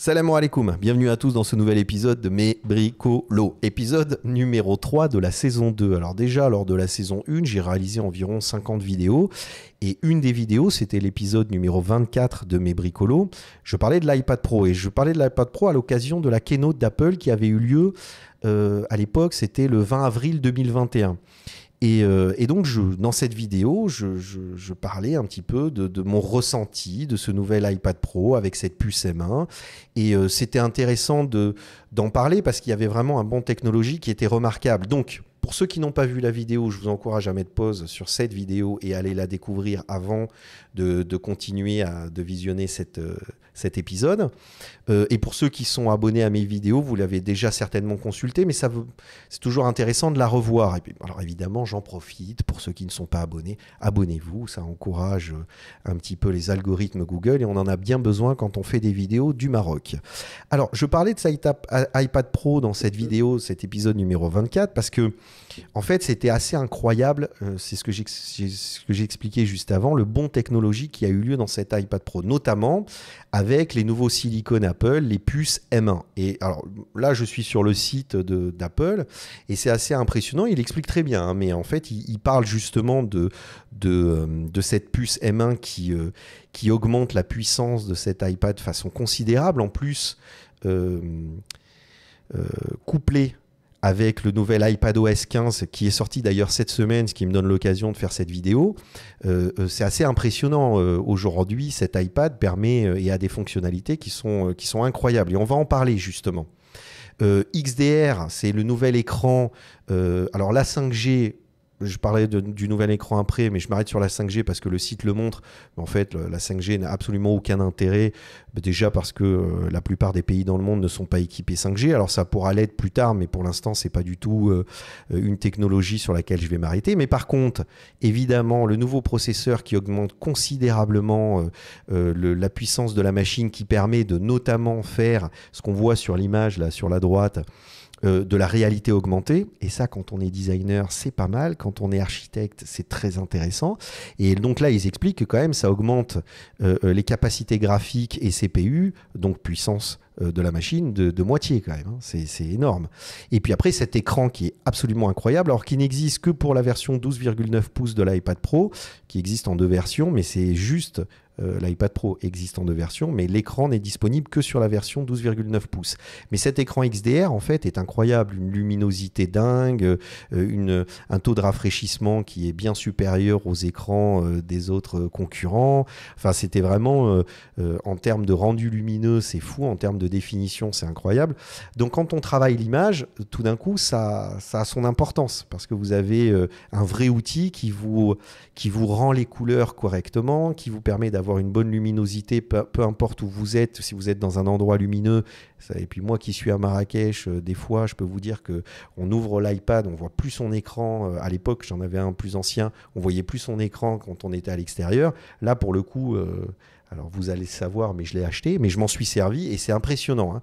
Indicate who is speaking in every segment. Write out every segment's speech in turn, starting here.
Speaker 1: Salam alaikum, bienvenue à tous dans ce nouvel épisode de Mes Bricolos, épisode numéro 3 de la saison 2. Alors déjà, lors de la saison 1, j'ai réalisé environ 50 vidéos et une des vidéos, c'était l'épisode numéro 24 de Mes Bricolos. Je parlais de l'iPad Pro et je parlais de l'iPad Pro à l'occasion de la keynote d'Apple qui avait eu lieu à l'époque, c'était le 20 avril 2021. Et donc, dans cette vidéo, je parlais un petit peu de mon ressenti de ce nouvel iPad Pro avec cette puce M1. Et c'était intéressant d'en parler parce qu'il y avait vraiment un bond technologique qui était remarquable. Donc, pour ceux qui n'ont pas vu la vidéo, je vous encourage à mettre pause sur cette vidéo et à aller la découvrir avant de continuer de visionner cet épisode. Et pour ceux qui sont abonnés à mes vidéos, vous l'avez déjà certainement consulté, mais c'est toujours intéressant de la revoir. Et puis, alors évidemment, j'en profite. Pour ceux qui ne sont pas abonnés, abonnez-vous. Ça encourage un petit peu les algorithmes Google et on en a bien besoin quand on fait des vidéos du Maroc. Alors, je parlais de cet iPad Pro dans cette vidéo, cet épisode numéro 24, parce que en fait, c'était assez incroyable. C'est ce que j'ai expliqué juste avant, le bond technologique qui a eu lieu dans cet iPad Pro, notamment avec les nouveaux silicone Apple, les puces M1. Et alors là, je suis sur le site d'Apple et c'est assez impressionnant. Il explique très bien, hein, mais en fait, il parle justement de cette puce M1 qui augmente la puissance de cet iPad de façon considérable. En plus, couplé avec le nouvel iPadOS 15 qui est sorti d'ailleurs cette semaine, ce qui me donne l'occasion de faire cette vidéo. C'est assez impressionnant aujourd'hui. Cet iPad permet et a des fonctionnalités qui sont incroyables et on va en parler justement. XDR, c'est le nouvel écran. Alors la 5G, je parlais du nouvel écran après, mais je m'arrête sur la 5G parce que le site le montre. En fait, la 5G n'a absolument aucun intérêt. Déjà parce que la plupart des pays dans le monde ne sont pas équipés 5G. Alors ça pourra l'être plus tard, mais pour l'instant, c'est pas du tout une technologie sur laquelle je vais m'arrêter. Mais par contre, évidemment, le nouveau processeur qui augmente considérablement la puissance de la machine, qui permet de notamment faire ce qu'on voit sur l'image là sur la droite, de la réalité augmentée. Et ça, quand on est designer, c'est pas mal. Quand on est architecte, c'est très intéressant. Et donc là, ils expliquent que quand même, ça augmente les capacités graphiques et CPU, donc puissance de la machine de moitié quand même. Hein. C'est énorme. Et puis après, cet écran qui est absolument incroyable, alors qui n'existe que pour la version 12,9 pouces de l'iPad Pro, qui existe en deux versions, mais c'est juste... l'iPad Pro existe en deux versions, mais l'écran n'est disponible que sur la version 12,9 pouces. Mais cet écran XDR, en fait, est incroyable. Une luminosité dingue, un taux de rafraîchissement qui est bien supérieur aux écrans des autres concurrents. Enfin, c'était vraiment, en termes de rendu lumineux, c'est fou. En termes de définition, c'est incroyable. Donc, quand on travaille l'image, tout d'un coup, ça a son importance parce que vous avez un vrai outil qui vous rend les couleurs correctement, qui vous permet d'avoir une bonne luminosité, peu importe où vous êtes, si vous êtes dans un endroit lumineux. Et puis moi qui suis à Marrakech, des fois, je peux vous dire qu'on ouvre l'iPad, on voit plus son écran. À l'époque, j'en avais un plus ancien, on voyait plus son écran quand on était à l'extérieur. Là, pour le coup... alors vous allez savoir, mais je l'ai acheté, mais je m'en suis servi et c'est impressionnant. Hein.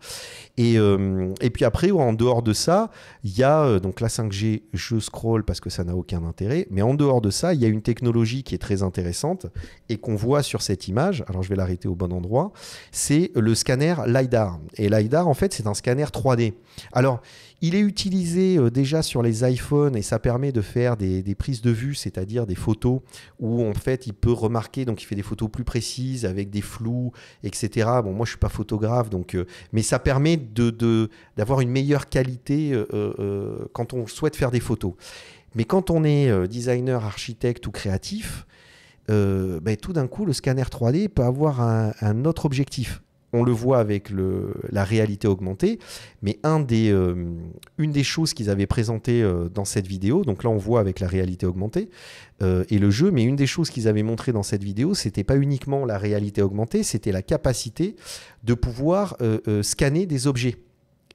Speaker 1: Et puis après, en dehors de ça, il y a donc la 5G, je scroll parce que ça n'a aucun intérêt, mais en dehors de ça, il y a une technologie qui est très intéressante et qu'on voit sur cette image, alors je vais l'arrêter au bon endroit, c'est le scanner LiDAR. Et LiDAR, en fait, c'est un scanner 3D. Alors, il est utilisé déjà sur les iPhones et ça permet de faire des prises de vue, c'est-à-dire des photos où en fait il peut remarquer, donc il fait des photos plus précises avec des flous, etc. Bon, moi je suis pas photographe, donc, mais ça permet d'avoir une meilleure qualité quand on souhaite faire des photos. Mais quand on est designer, architecte ou créatif, tout d'un coup le scanner 3D peut avoir un autre objectif. On le voit avec la réalité augmentée, mais une des choses qu'ils avaient présentées dans cette vidéo, donc là on voit avec la réalité augmentée et le jeu, mais une des choses qu'ils avaient montré dans cette vidéo, c'était pas uniquement la réalité augmentée, c'était la capacité de pouvoir scanner des objets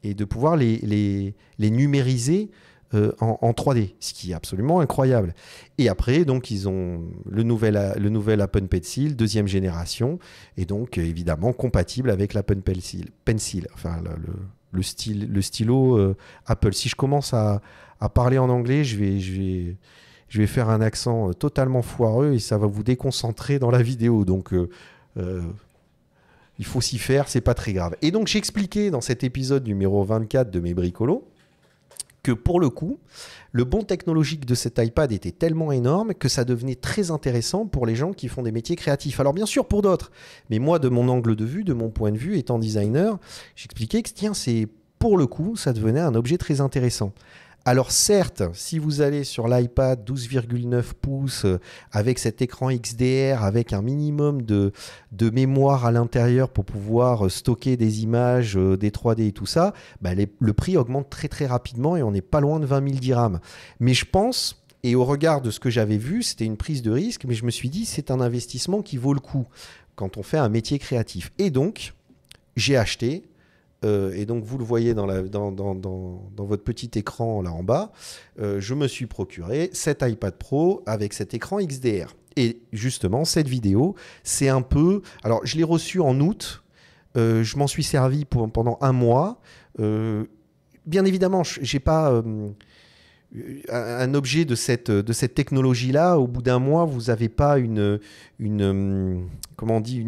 Speaker 1: et de pouvoir les numériser en 3D, ce qui est absolument incroyable. Et après, donc, ils ont le nouvel Apple Pencil, deuxième génération, et donc, évidemment, compatible avec l'Apple Pencil, enfin, le stylo Apple. Si je commence à parler en anglais, je vais faire un accent totalement foireux et ça va vous déconcentrer dans la vidéo. Donc, il faut s'y faire, c'est pas très grave. Et donc j'ai expliqué dans cet épisode numéro 24 de mes bricolos que pour le coup, le bond technologique de cet iPad était tellement énorme que ça devenait très intéressant pour les gens qui font des métiers créatifs. Alors bien sûr pour d'autres, mais moi de mon angle de vue, de mon point de vue, étant designer, j'expliquais que tiens, c'est pour le coup, ça devenait un objet très intéressant. Alors certes, si vous allez sur l'iPad 12,9 pouces avec cet écran XDR, avec un minimum de mémoire à l'intérieur pour pouvoir stocker des images, des 3D et tout ça, bah le prix augmente très très rapidement et on n'est pas loin de 20 000 dirhams. Mais je pense, et au regard de ce que j'avais vu, c'était une prise de risque, mais je me suis dit c'est un investissement qui vaut le coup quand on fait un métier créatif. Et donc, j'ai acheté. Et donc vous le voyez dans votre petit écran là en bas, je me suis procuré cet iPad Pro avec cet écran XDR. Et justement, cette vidéo, c'est un peu... Alors, je l'ai reçu en août, je m'en suis servi pendant un mois. Bien évidemment, j'ai pas... un objet de cette technologie-là, au bout d'un mois, vous n'avez pas une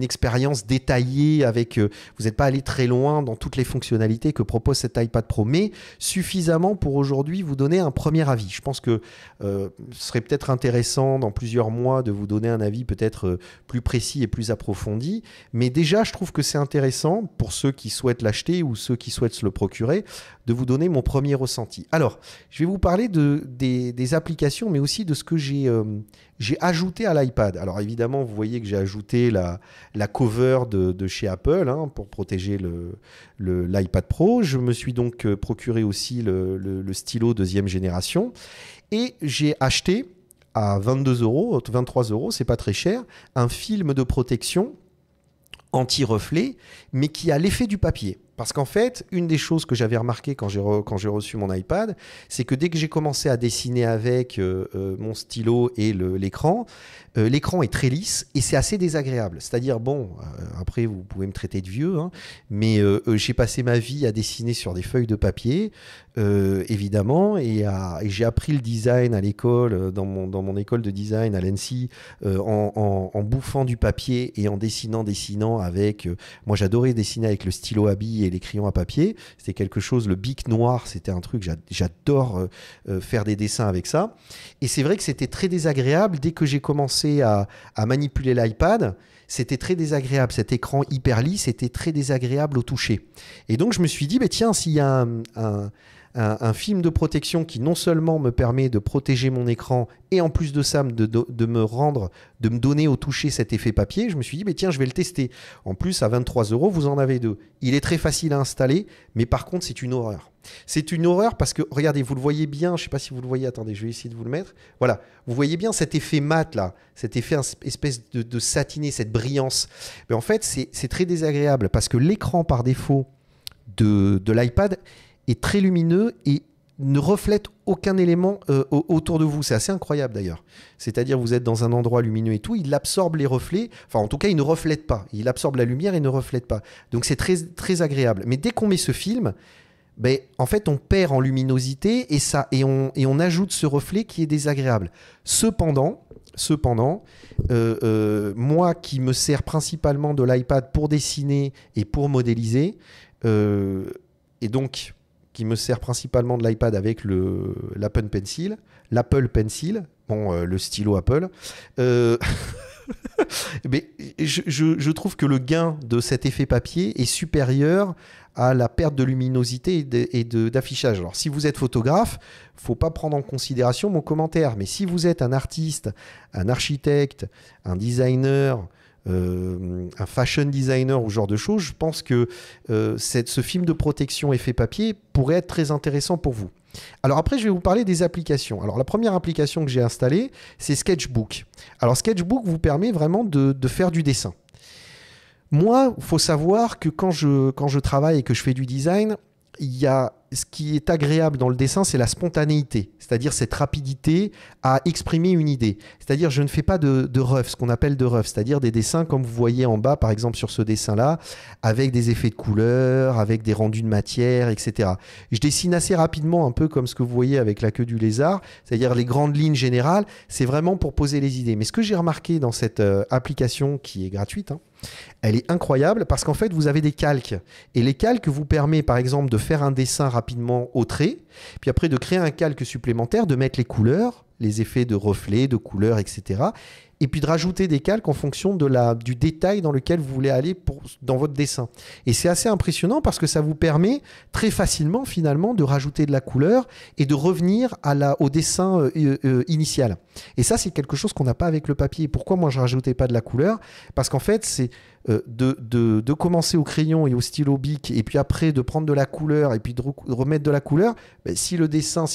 Speaker 1: expérience détaillée avec... vous n'êtes pas allé très loin dans toutes les fonctionnalités que propose cet iPad Pro, mais suffisamment pour aujourd'hui vous donner un premier avis. Je pense que ce serait peut-être intéressant dans plusieurs mois de vous donner un avis peut-être plus précis et plus approfondi, mais déjà, je trouve que c'est intéressant pour ceux qui souhaitent l'acheter ou ceux qui souhaitent se le procurer, de vous donner mon premier ressenti. Alors, je vais vous parler des applications, mais aussi de ce que j'ai ajouté à l'iPad. Alors évidemment, vous voyez que j'ai ajouté la cover de chez Apple pour protéger l'iPad Pro. Je me suis donc procuré aussi le stylo deuxième génération. Et j'ai acheté à 22 €, 23 €, c'est pas très cher, un film de protection anti-reflet, mais qui a l'effet du papier. Parce qu'en fait, une des choses que j'avais remarqué quand j'ai reçu mon iPad, c'est que dès que j'ai commencé à dessiner avec mon stylo et l'écran, l'écran est très lisse et c'est assez désagréable. C'est-à-dire, bon, après vous pouvez me traiter de vieux, mais j'ai passé ma vie à dessiner sur des feuilles de papier, évidemment, et j'ai appris le design à l'école, dans mon école de design à l'ENSI, en bouffant du papier et en dessinant avec... moi j'adorais dessiner avec le stylo à billes et les crayons à papier. C'était quelque chose, le bic noir, c'était un truc, j'adore faire des dessins avec ça. Et c'est vrai que c'était très désagréable dès que j'ai commencé à manipuler l'iPad. C'était très désagréable. Cet écran hyper lisse était très désagréable au toucher. Et donc, je me suis dit, bah, tiens, s'il y a un film de protection qui non seulement me permet de protéger mon écran et en plus de ça de me donner au toucher cet effet papier, je me suis dit, mais tiens, je vais le tester. En plus, à 23 €, vous en avez deux. Il est très facile à installer, mais par contre, c'est une horreur. C'est une horreur parce que, regardez, vous le voyez bien, je ne sais pas si vous le voyez, attendez, je vais essayer de vous le mettre. Voilà, vous voyez bien cet effet mat là, cet effet espèce de satiné, cette brillance. Mais en fait, c'est très désagréable parce que l'écran par défaut de l'iPad est très lumineux et ne reflète aucun élément autour de vous. C'est assez incroyable d'ailleurs. C'est-à-dire vous êtes dans un endroit lumineux et tout, il absorbe les reflets, enfin en tout cas il ne reflète pas. Il absorbe la lumière et ne reflète pas. Donc c'est très, très agréable. Mais dès qu'on met ce film, ben, en fait on perd en luminosité et on ajoute ce reflet qui est désagréable. Cependant, moi qui me sers principalement de l'iPad pour dessiner et pour modéliser, et donc qui me sert principalement de l'iPad avec l'Apple Pencil, le stylo Apple. Mais je trouve que le gain de cet effet papier est supérieur à la perte de luminosité et d'affichage. Alors, si vous êtes photographe, il ne faut pas prendre en considération mon commentaire. Mais si vous êtes un artiste, un architecte, un designer, un fashion designer ou ce genre de choses, je pense que ce film de protection effet papier pourrait être très intéressant pour vous. Alors après, je vais vous parler des applications. Alors la première application que j'ai installée, c'est Sketchbook. Alors Sketchbook vous permet vraiment de faire du dessin. Moi, il faut savoir que quand je travaille et que je fais du design, il y a ce qui est agréable dans le dessin, c'est la spontanéité, c'est-à-dire cette rapidité à exprimer une idée. C'est-à-dire, je ne fais pas de rough, ce qu'on appelle de rough, c'est-à-dire des dessins comme vous voyez en bas, par exemple sur ce dessin-là, avec des effets de couleurs, avec des rendus de matière, etc. Je dessine assez rapidement, un peu comme ce que vous voyez avec la queue du lézard, c'est-à-dire les grandes lignes générales, c'est vraiment pour poser les idées. Mais ce que j'ai remarqué dans cette application qui est gratuite, hein, elle est incroyable parce qu'en fait, vous avez des calques. Et les calques vous permettent, par exemple, de faire un dessin rapidement au trait, puis après de créer un calque supplémentaire, de mettre les couleurs, les effets de reflets, de couleurs, etc. Et puis de rajouter des calques en fonction du détail dans lequel vous voulez aller dans votre dessin. Et c'est assez impressionnant parce que ça vous permet très facilement, finalement, de rajouter de la couleur et de revenir au dessin initial. Et ça, c'est quelque chose qu'on n'a pas avec le papier. Pourquoi moi, je ne rajoutais pas de la couleur? Parce qu'en fait, c'est de commencer au crayon et au stylo bic et puis après de prendre de la couleur et puis de remettre de la couleur. Ben, si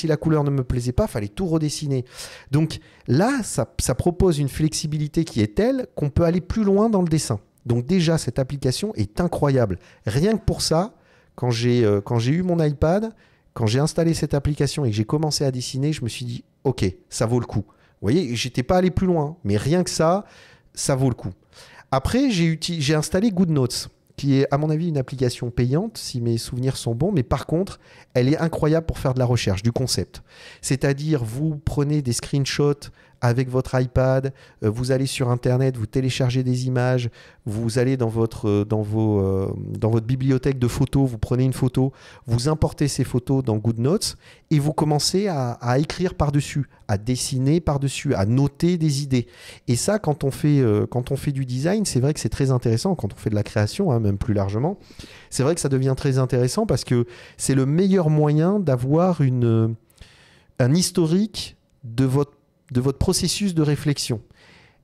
Speaker 1: la couleur ne me plaisait pas, il fallait tout redessiner. Donc là, ça propose une flexibilité qui est telle qu'on peut aller plus loin dans le dessin. Donc déjà, cette application est incroyable. Rien que pour ça, quand j'ai eu mon iPad, quand j'ai installé cette application et que j'ai commencé à dessiner, je me suis dit, ok, ça vaut le coup. Vous voyez, j'étais pas allé plus loin, mais rien que ça vaut le coup. Après, j'ai installé GoodNotes, qui est à mon avis une application payante, si mes souvenirs sont bons, mais par contre, elle est incroyable pour faire de la recherche, du concept. C'est-à-dire, vous prenez des screenshots avec votre iPad, vous allez sur Internet, vous téléchargez des images, vous allez dans votre bibliothèque de photos, vous prenez une photo, vous importez ces photos dans GoodNotes et vous commencez à écrire par-dessus, à dessiner par-dessus, à noter des idées. Et ça, quand on fait du design, c'est vrai que c'est très intéressant, quand on fait de la création, hein, même plus largement, c'est vrai que ça devient très intéressant parce que c'est le meilleur moyen d'avoir un historique de votre processus de réflexion.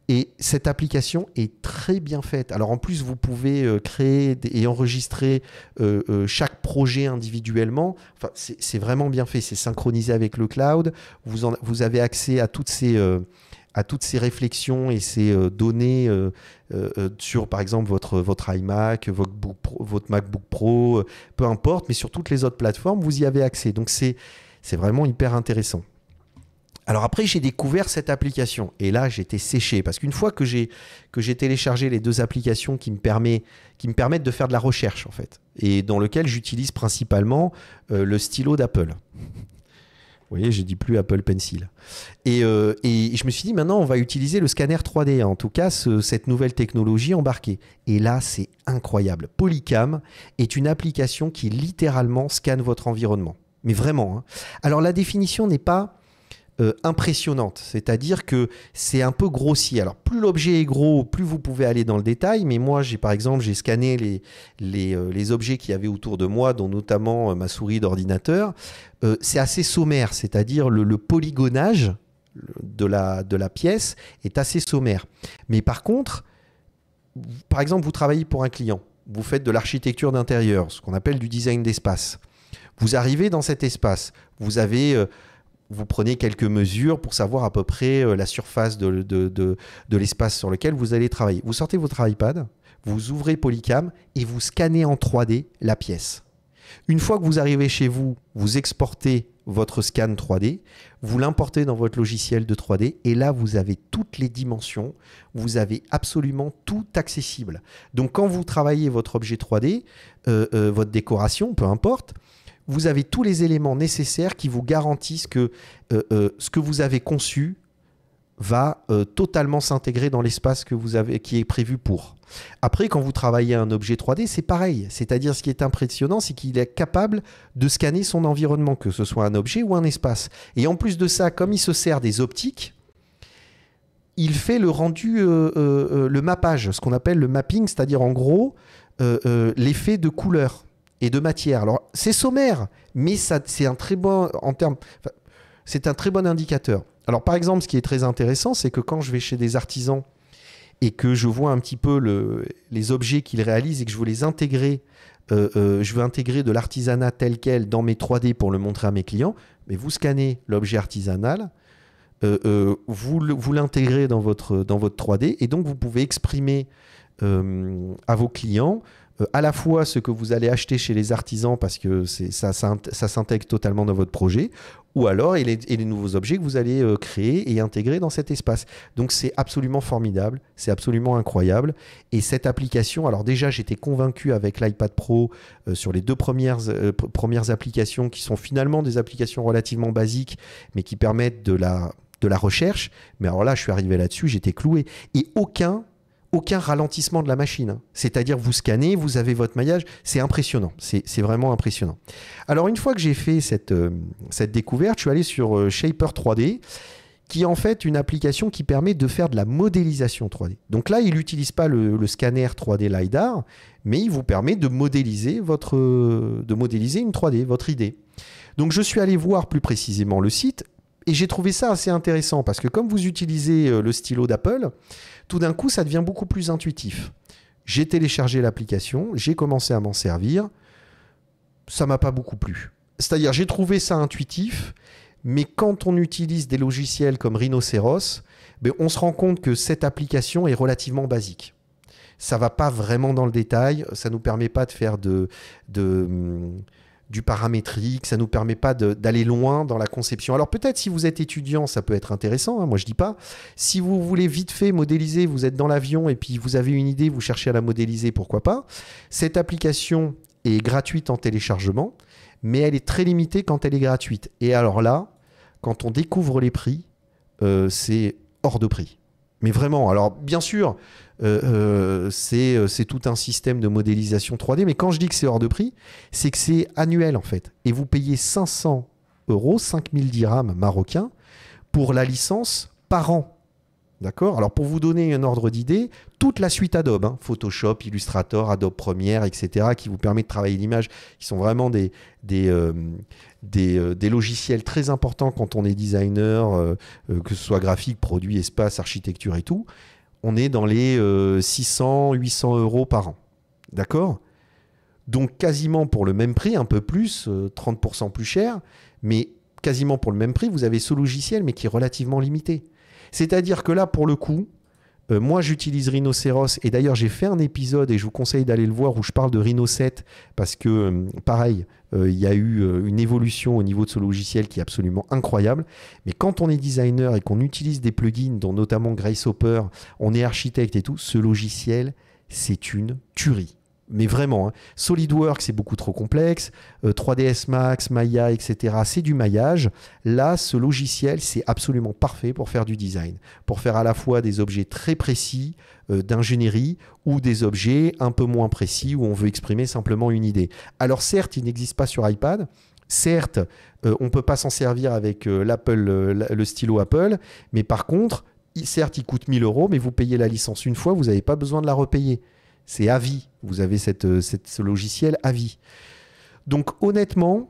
Speaker 1: Et cette application est très bien faite. Alors en plus, vous pouvez créer et enregistrer chaque projet individuellement. Enfin, c'est vraiment bien fait. C'est synchronisé avec le cloud. Vous avez accès à toutes ces réflexions et ces données sur, par exemple, votre iMac, votre MacBook Pro, peu importe, mais sur toutes les autres plateformes, vous y avez accès. Donc c'est vraiment hyper intéressant. Alors après, j'ai découvert cette application et là, j'étais séché parce qu'une fois que j'ai téléchargé les deux applications qui me permettent de faire de la recherche en fait et dans lequel j'utilise principalement le stylo d'Apple. Vous voyez, je dis plus Apple Pencil. Et je me suis dit, maintenant, on va utiliser le scanner 3D, en tout cas, cette nouvelle technologie embarquée. Et là, c'est incroyable. Polycam est une application qui littéralement scanne votre environnement. Mais vraiment. Hein. Alors, la définition n'est pas impressionnante, c'est-à-dire que c'est un peu grossier. Alors plus l'objet est gros, plus vous pouvez aller dans le détail, mais moi par exemple j'ai scanné les objets qu'il y avait autour de moi, dont notamment ma souris d'ordinateur. C'est assez sommaire, c'est-à-dire le polygonage de la pièce est assez sommaire. Mais par contre, par exemple vous travaillez pour un client, vous faites de l'architecture d'intérieur, ce qu'on appelle du design d'espace. Vous arrivez dans cet espace, vous prenez quelques mesures pour savoir à peu près la surface de l'espace sur lequel vous allez travailler. Vous sortez votre iPad, vous ouvrez Polycam et vous scannez en 3D la pièce. Une fois que vous arrivez chez vous, vous exportez votre scan 3D, vous l'importez dans votre logiciel de 3D et là, vous avez toutes les dimensions, vous avez absolument tout accessible. Donc, quand vous travaillez votre objet 3D, votre décoration, peu importe, vous avez tous les éléments nécessaires qui vous garantissent que ce que vous avez conçu va totalement s'intégrer dans l'espace qui est prévu pour. Après, quand vous travaillez un objet 3D, c'est pareil. C'est-à-dire, ce qui est impressionnant, c'est qu'il est capable de scanner son environnement, que ce soit un objet ou un espace. Et en plus de ça, comme il se sert des optiques, il fait le rendu, le mappage, ce qu'on appelle le mapping, c'est-à-dire en gros l'effet de couleur et de matière. Alors, c'est sommaire, mais c'est un très bon c'est un très bon indicateur. Alors, par exemple, ce qui est très intéressant, c'est que quand je vais chez des artisans et que je vois un petit peu les objets qu'ils réalisent et que je veux les intégrer, je veux intégrer de l'artisanat tel quel dans mes 3D pour le montrer à mes clients, mais vous scannez l'objet artisanal, vous l'intégrez dans votre 3D et donc vous pouvez exprimer à vos clients à la fois ce que vous allez acheter chez les artisans parce que ça s'intègre totalement dans votre projet, ou alors et les nouveaux objets que vous allez créer et intégrer dans cet espace. Donc c'est absolument formidable, c'est absolument incroyable. Et cette application, alors déjà j'étais convaincu avec l'iPad Pro sur les deux premières applications qui sont finalement des applications relativement basiques, mais qui permettent de la recherche. Mais alors là, je suis arrivé là-dessus, j'étais cloué. Et aucun ralentissement de la machine. C'est-à-dire, vous scannez, vous avez votre maillage. C'est impressionnant. C'est vraiment impressionnant. Alors, une fois que j'ai fait cette découverte, je suis allé sur Shaper 3D, qui est en fait une application qui permet de faire de la modélisation 3D. Donc là, il n'utilise pas le scanner 3D LiDAR, mais il vous permet de modéliser une 3D, votre idée. Donc, je suis allé voir plus précisément le site. Et j'ai trouvé ça assez intéressant parce que comme vous utilisez le stylo d'Apple, tout d'un coup, ça devient beaucoup plus intuitif. J'ai téléchargé l'application, j'ai commencé à m'en servir. Ça ne m'a pas beaucoup plu. C'est-à-dire, j'ai trouvé ça intuitif, mais quand on utilise des logiciels comme Rhinoceros, on se rend compte que cette application est relativement basique. Ça ne va pas vraiment dans le détail, ça ne nous permet pas de faire du paramétrique, ça ne nous permet pas d'aller loin dans la conception. Alors peut-être si vous êtes étudiant, ça peut être intéressant, hein, moi je dis pas. Si vous voulez vite fait modéliser, vous êtes dans l'avion et puis vous avez une idée, vous cherchez à la modéliser, pourquoi pas. Cette application est gratuite en téléchargement, mais elle est très limitée quand elle est gratuite. Et alors là, quand on découvre les prix, c'est hors de prix. Mais vraiment, alors bien sûr, c'est tout un système de modélisation 3D, mais quand je dis que c'est hors de prix, c'est que c'est annuel en fait. Et vous payez 500 €, 5000 dirhams marocains, pour la licence par an. D'accord? Alors pour vous donner un ordre d'idée, toute la suite Adobe, hein, Photoshop, Illustrator, Adobe Premiere, etc., qui vous permet de travailler l'image, qui sont vraiment des logiciels très importants quand on est designer, que ce soit graphique, produit, espace, architecture et tout, on est dans les 600, 800 € par an. D'accord? Donc quasiment pour le même prix, un peu plus, 30% plus cher, mais quasiment pour le même prix, vous avez ce logiciel, mais qui est relativement limité. C'est-à-dire que là, pour le coup, moi, j'utilise Rhinoceros. Et d'ailleurs, j'ai fait un épisode, et je vous conseille d'aller le voir, où je parle de Rhino 7, parce que, pareil, il y a eu une évolution au niveau de ce logiciel qui est absolument incroyable. Mais quand on est designer et qu'on utilise des plugins, dont notamment Grasshopper, on est architecte et tout, ce logiciel, c'est une tuerie. Mais vraiment, hein. SolidWorks, c'est beaucoup trop complexe. 3ds Max, Maya, etc., c'est du maillage. Là, ce logiciel, c'est absolument parfait pour faire du design. Pour faire à la fois des objets très précis d'ingénierie ou des objets un peu moins précis où on veut exprimer simplement une idée. Alors certes, il n'existe pas sur iPad. Certes, on ne peut pas s'en servir avec le stylo Apple. Mais par contre, certes, il coûte 1000 €, mais vous payez la licence une fois, vous n'avez pas besoin de la repayer. C'est à vie. Vous avez ce logiciel à vie. Donc honnêtement,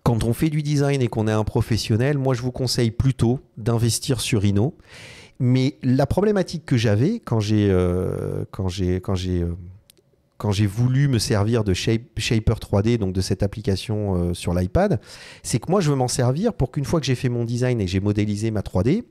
Speaker 1: quand on fait du design et qu'on est un professionnel, moi je vous conseille plutôt d'investir sur Rhino. Mais la problématique que j'avais quand j'ai voulu me servir de Shaper 3D, donc de cette application sur l'iPad, c'est que moi je veux m'en servir pour qu'une fois que j'ai fait mon design et que j'ai modélisé ma 3D,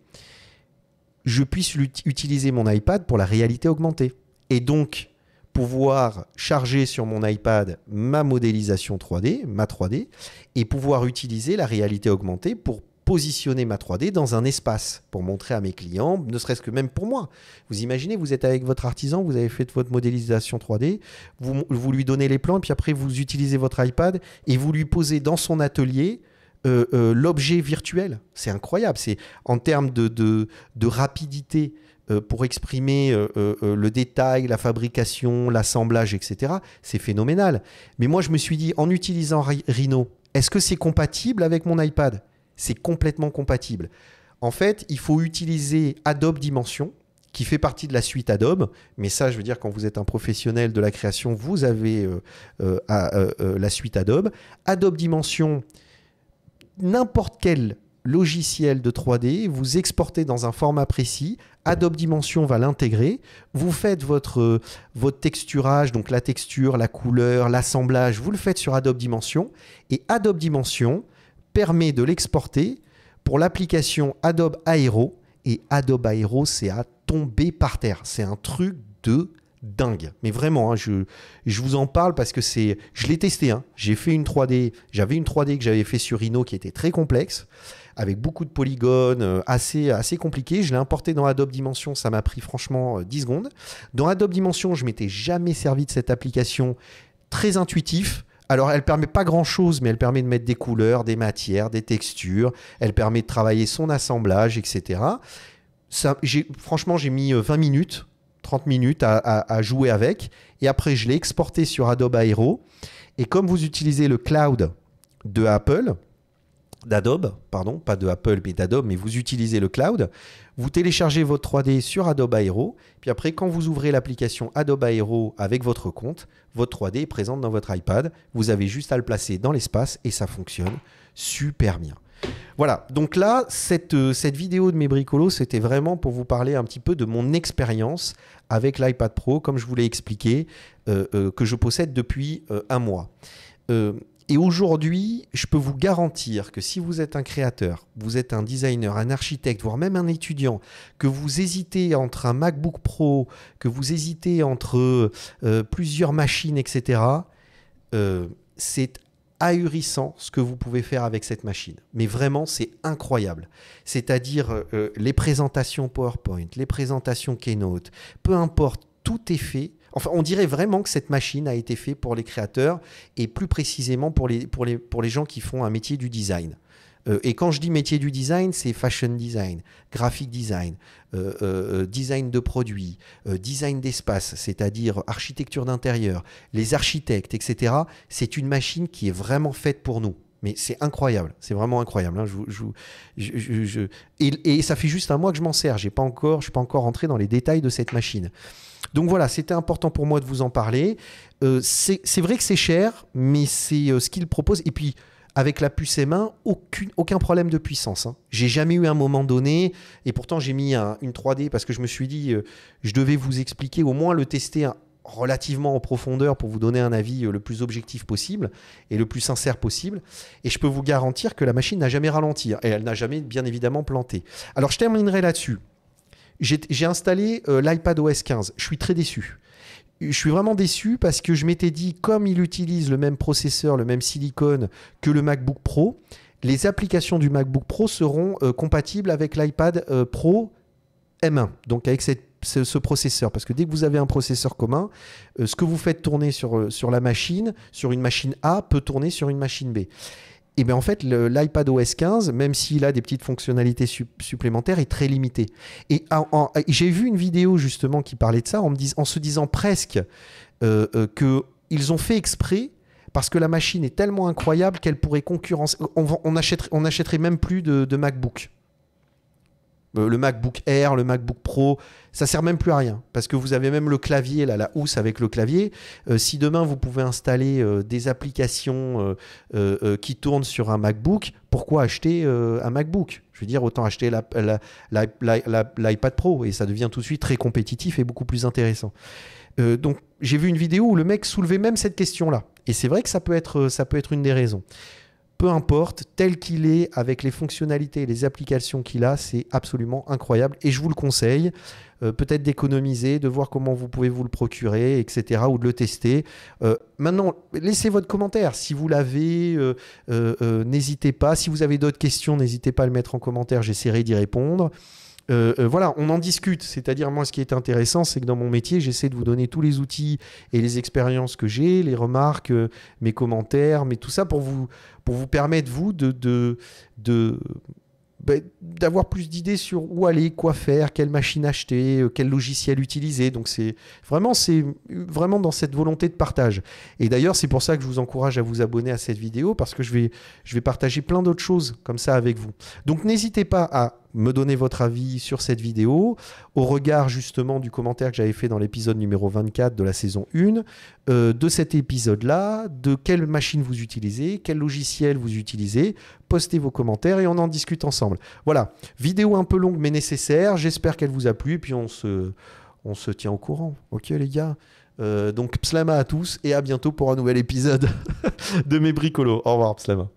Speaker 1: je puisse utiliser mon iPad pour la réalité augmentée. Et donc, pouvoir charger sur mon iPad ma modélisation 3D, ma 3D, et pouvoir utiliser la réalité augmentée pour positionner ma 3D dans un espace, pour montrer à mes clients, ne serait-ce que même pour moi. Vous imaginez, vous êtes avec votre artisan, vous avez fait votre modélisation 3D, vous lui donnez les plans, et puis après vous utilisez votre iPad et vous lui posez dans son atelier l'objet virtuel. C'est incroyable. C'est en termes de rapidité, pour exprimer le détail, la fabrication, l'assemblage, etc. C'est phénoménal. Mais moi, je me suis dit, en utilisant Rhino, est-ce que c'est compatible avec mon iPad? C'est complètement compatible. En fait, il faut utiliser Adobe Dimension, qui fait partie de la suite Adobe. Mais ça, je veux dire, quand vous êtes un professionnel de la création, vous avez la suite Adobe. Adobe Dimension, n'importe quel logiciel de 3D, vous exportez dans un format précis, Adobe Dimension va l'intégrer, vous faites votre texturage, donc la texture, la couleur, l'assemblage, vous le faites sur Adobe Dimension, et Adobe Dimension permet de l'exporter pour l'application Adobe Aero, et Adobe Aero, c'est à tomber par terre, c'est un truc de dingue. Mais vraiment, hein, je vous en parle parce que je l'ai testé. Hein. J'ai fait une 3D. J'avais une 3D que j'avais fait sur Rhino qui était très complexe, avec beaucoup de polygones, assez compliqué. Je l'ai importé dans Adobe Dimension. Ça m'a pris franchement 10 secondes. Dans Adobe Dimension, je m'étais jamais servi de cette application. Très intuitif. Alors, elle permet pas grand-chose, mais elle permet de mettre des couleurs, des matières, des textures. Elle permet de travailler son assemblage, etc. Franchement, j'ai mis 20 minutes, 30 minutes à jouer avec. Et après, je l'ai exporté sur Adobe Aero. Et comme vous utilisez le cloud de Apple, d'Adobe, pardon, pas de Apple, mais d'Adobe, mais vous utilisez le cloud, vous téléchargez votre 3D sur Adobe Aero. Puis après, quand vous ouvrez l'application Adobe Aero avec votre compte, votre 3D est présente dans votre iPad. Vous avez juste à le placer dans l'espace et ça fonctionne super bien. Voilà, donc là, cette vidéo de mes bricolos, c'était vraiment pour vous parler un petit peu de mon expérience avec l'iPad Pro, comme je vous l'ai expliqué, que je possède depuis un mois. Et aujourd'hui, je peux vous garantir que si vous êtes un créateur, vous êtes un designer, un architecte, voire même un étudiant, que vous hésitez entre un MacBook Pro, que vous hésitez entre plusieurs machines, etc., c'est ahurissant ce que vous pouvez faire avec cette machine. Mais vraiment, c'est incroyable. C'est-à-dire les présentations PowerPoint, les présentations Keynote, peu importe, tout est fait. Enfin, on dirait vraiment que cette machine a été faite pour les créateurs et plus précisément pour les gens qui font un métier du design. Et quand je dis métier du design, c'est fashion design, graphic design, design de produits, design d'espace, c'est-à-dire architecture d'intérieur, les architectes, etc. C'est une machine qui est vraiment faite pour nous. Mais c'est incroyable, c'est vraiment incroyable. Hein. Et ça fait juste un mois que je m'en sers. Je ne suis pas encore rentré dans les détails de cette machine. Donc voilà, c'était important pour moi de vous en parler. C'est vrai que c'est cher, mais c'est ce qu'il propose. Et puis, avec la puce M1, aucun problème de puissance. Hein. J'ai jamais eu un moment donné, et pourtant j'ai mis une 3D parce que je me suis dit, je devais vous expliquer, au moins le tester relativement en profondeur pour vous donner un avis le plus objectif possible et le plus sincère possible. Et je peux vous garantir que la machine n'a jamais ralenti, et elle n'a jamais bien évidemment planté. Alors je terminerai là-dessus. J'ai installé l'iPadOS 15. Je suis très déçu. Je suis vraiment déçu parce que je m'étais dit, comme il utilise le même processeur, le même silicone que le MacBook Pro, les applications du MacBook Pro seront compatibles avec l'iPad Pro M1, donc avec ce processeur. Parce que dès que vous avez un processeur commun, ce que vous faites tourner sur la machine, sur une machine A, peut tourner sur une machine B. Et bien en fait, l'iPadOS 15, même s'il a des petites fonctionnalités supplémentaires, est très limité. Et j'ai vu une vidéo justement qui parlait de ça en se disant presque qu'ils ont fait exprès parce que la machine est tellement incroyable qu'elle pourrait concurrencer. On achèterait même plus de MacBook. Le MacBook Air, le MacBook Pro, ça sert même plus à rien parce que vous avez même le clavier, là, la housse avec le clavier. Si demain vous pouvez installer des applications qui tournent sur un MacBook, pourquoi acheter un MacBook? Je veux dire, autant acheter l'iPad Pro et ça devient tout de suite très compétitif et beaucoup plus intéressant. Donc j'ai vu une vidéo où le mec soulevait même cette question-là. Et c'est vrai que ça peut être une des raisons. Peu importe, tel qu'il est, avec les fonctionnalités et les applications qu'il a, c'est absolument incroyable. Et je vous le conseille, peut-être d'économiser, de voir comment vous pouvez vous le procurer, etc. ou de le tester. Maintenant, laissez votre commentaire. Si vous l'avez, n'hésitez pas. Si vous avez d'autres questions, n'hésitez pas à le mettre en commentaire. J'essaierai d'y répondre. Voilà, on en discute. C'est-à-dire, moi, ce qui est intéressant, c'est que dans mon métier, j'essaie de vous donner tous les outils et les expériences que j'ai, les remarques, mes commentaires, mais tout ça pour vous permettre, vous, d'avoir plus d'idées sur où aller, quoi faire, quelle machine acheter, quel logiciel utiliser. Donc c'est vraiment dans cette volonté de partage. Et d'ailleurs, c'est pour ça que je vous encourage à vous abonner à cette vidéo parce que je vais partager plein d'autres choses comme ça avec vous. Donc n'hésitez pas à me donner votre avis sur cette vidéo au regard justement du commentaire que j'avais fait dans l'épisode numéro 24 de la saison 1, de cet épisode-là, de quelle machine vous utilisez, quel logiciel vous utilisez. Postez vos commentaires et on en discute ensemble. Voilà, vidéo un peu longue mais nécessaire. J'espère qu'elle vous a plu et puis on se tient au courant. Ok les gars, donc pslama à tous et à bientôt pour un nouvel épisode de mes bricolos. Au revoir pslama.